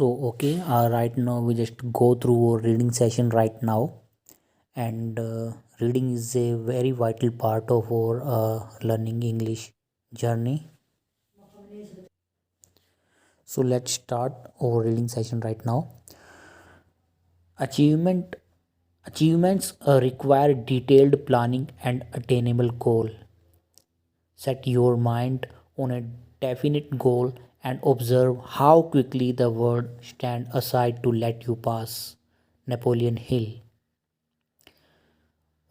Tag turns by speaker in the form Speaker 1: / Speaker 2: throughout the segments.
Speaker 1: Right now we just go through a reading session right now, and reading is a very vital part of our learning English journey. So let's start our reading session right now. Achievement Achievements require detailed planning and attainable goal. Set your mind on a definite goal and observe how quickly the world stand aside to let you pass. Napoleon Hill.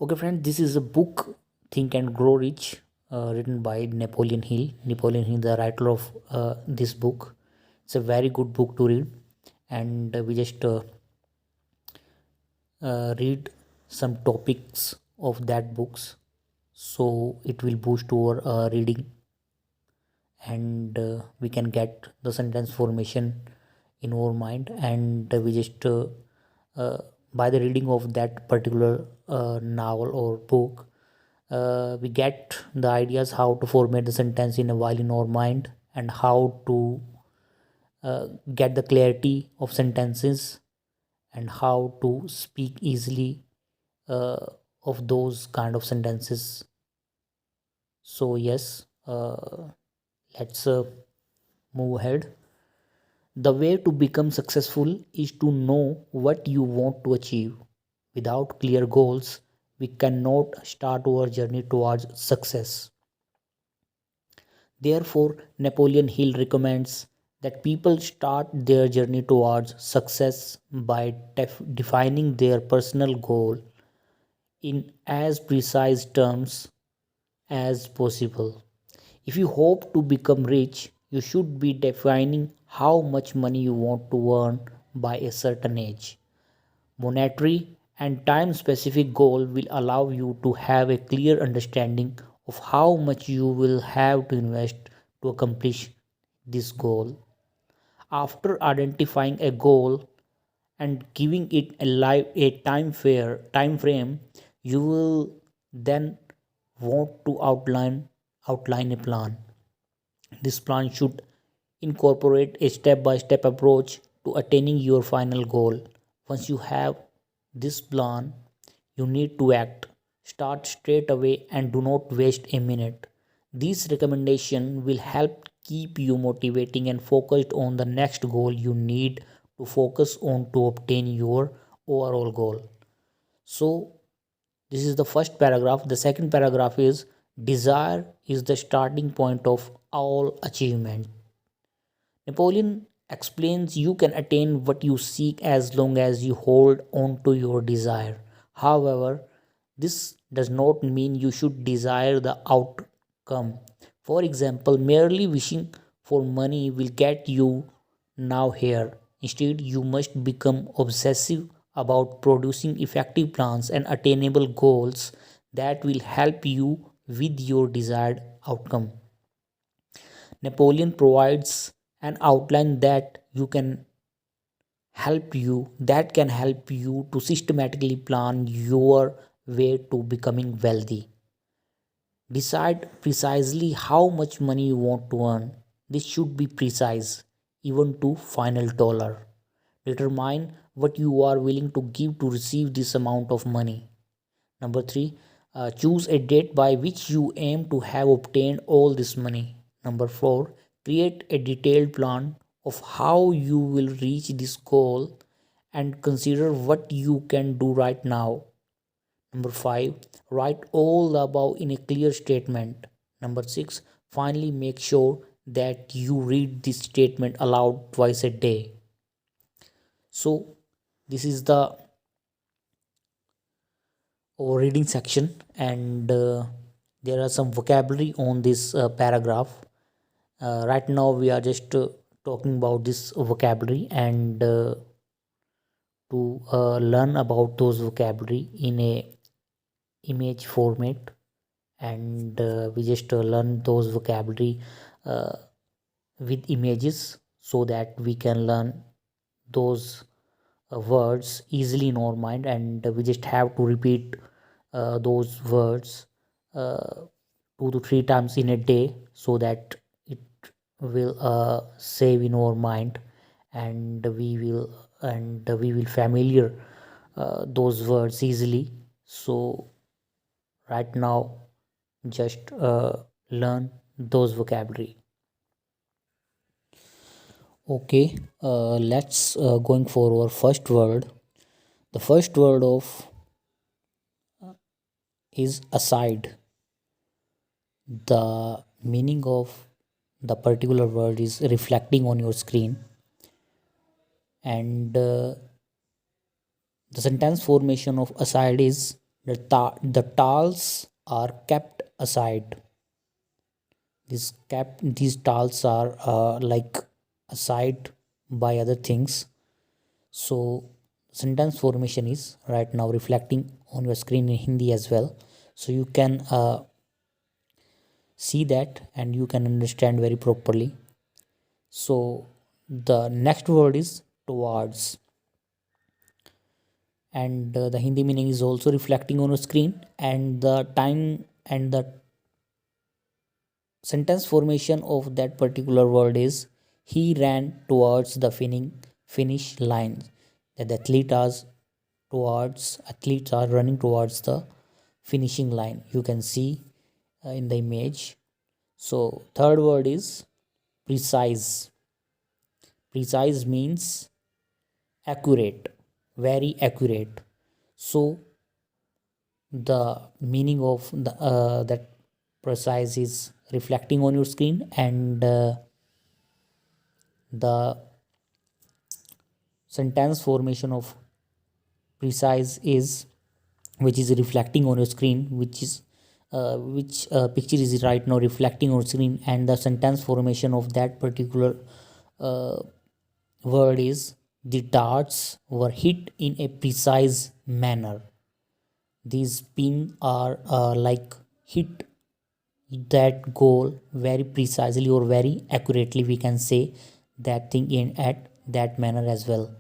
Speaker 1: Okay, friend, this is a book, Think and Grow Rich, written by Napoleon Hill. Napoleon Hill, the writer of this book. It's a very good book to read, and we just read some topics of that books, so it will boost our reading, and we can get the sentence formation in our mind, and we just uh, by the reading of that particular novel or book, we get the ideas how to formate the sentence in a while in our mind, and how to get the clarity of sentences, and how to speak easily uh, of those kind of sentences. So yes, let's move ahead. The way to become successful is to know what you want to achieve. Without clear goals, we cannot start our journey towards success. Therefore, Napoleon Hill recommends that people start their journey towards success by defining their personal goal in as precise terms as possible. If you hope to become rich, you should be defining how much money you want to earn by a certain age. Monetary and time specific goal will allow you to have a clear understanding of how much you will have to invest to accomplish this goal. After identifying a goal and giving it a time frame, you will then want to outline a plan. This plan should incorporate a step by step approach to attaining your final goal. Once you have this plan, you need to act. Start straight away and do not waste a minute. These recommendations will help keep you motivating and focused on the next goal you need to focus on to obtain your overall goal. So, this is the first paragraph. The second paragraph is desire is the starting point of all achievement. Napoleon explains you can attain what you seek as long as you hold on to your desire. However, this does not mean you should desire the outcome. For example, merely wishing for money will get you now here. Instead, you must become obsessive about producing effective plans and attainable goals that will help you with your desired outcome. Napoleon provides an outline that can help you to systematically plan your way to becoming wealthy. Decide precisely how much money you want to earn. This should be precise, even to final dollar. Determine what you are willing to give to receive this amount of money. Number three, choose a date by which you aim to have obtained all this money. Number four, create a detailed plan of how you will reach this goal and consider what you can do right now. Number five, write all the above in a clear statement. Number six, finally make sure that you read this statement aloud twice a day. So, this is the our reading section, and there are some vocabulary on this paragraph. Right now, we are just talking about this vocabulary, and to learn about those vocabulary in a image format, and we just learn those vocabulary uh, with images so that we can learn those words easily in our mind, and we just have to repeat those words uh, 2 to 3 times in a day so that it will save in our mind, and we will familiar those words easily. So right now, just learn those vocabulary. Okay, let's going for our first word. The first word of is aside. The meaning of the particular word is reflecting on your screen, and the sentence formation of aside is the towels are kept aside. These towels are like aside by other things. So sentence formation is right now reflecting on your screen in Hindi as well. So you can see that and you can understand very properly. So the next word is towards, and the Hindi meaning is also reflecting on your screen, and the time and the sentence formation of that particular word is he ran towards the finish line. That athletes are running towards the finishing line. You can see in the image. So third word is precise. Precise means accurate, very accurate. So the meaning of that precise is reflecting on your screen, and the sentence formation of precise is which is reflecting on your screen, which picture is right now reflecting on screen, and the sentence formation of that particular uh, word is the darts were hit in a precise manner. These pin are like hit that goal very precisely or very accurately, we can say that thing in at that manner as well.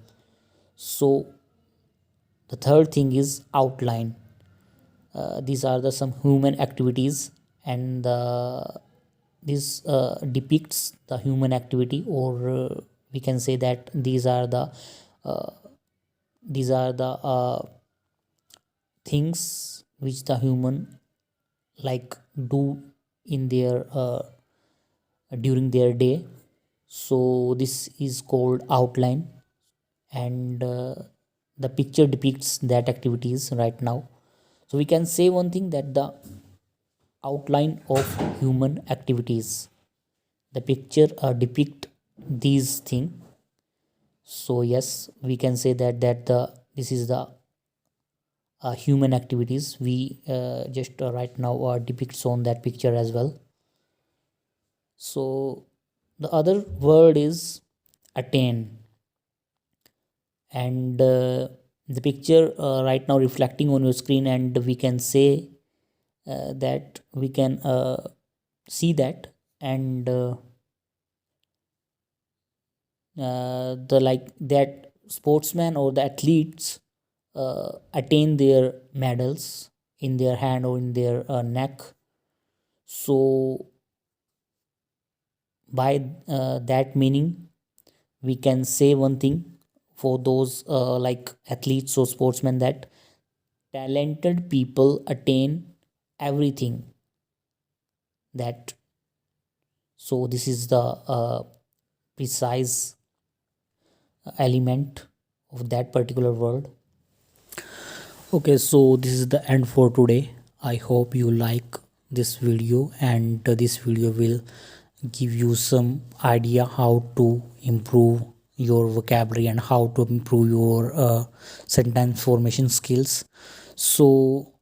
Speaker 1: So the third thing is outline. These are the some human activities, and this depicts the human activity, or we can say that these are the things which the human like do in their during their day. So this is called outline, and the picture depicts that activities right now. So we can say one thing, that the outline of human activities, the picture depict these things. So yes, we can say that the this is the human activities we just right now depicts on that picture as well. So the other word is attain, and the picture right now reflecting on your screen, and we can say that we can see that, and the like that sportsmen or the athletes attain their medals in their hand or in their neck. So by that meaning, we can say one thing for those like athletes or sportsmen, that talented people attain everything. That so this is the precise element of that particular word. Okay, so this is the end for today. I hope you like this video, and this video will give you some idea how to improve your vocabulary and how to improve your sentence formation skills. So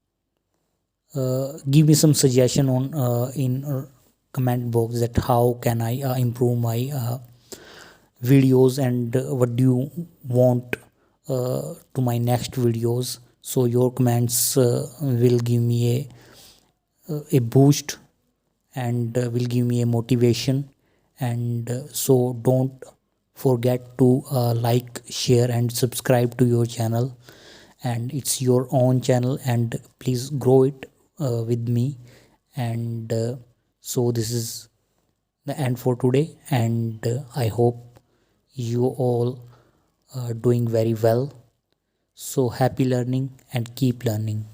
Speaker 1: give me some suggestion on in comment box, that how can I improve my videos, and what do you want to my next videos. So your comments will give me a boost, and will give me a motivation, and so don't forget to like, share and subscribe to your channel. And it's your own channel, and please grow it with me. And so this is the end for today, and I hope you all are doing very well. So happy learning and keep learning.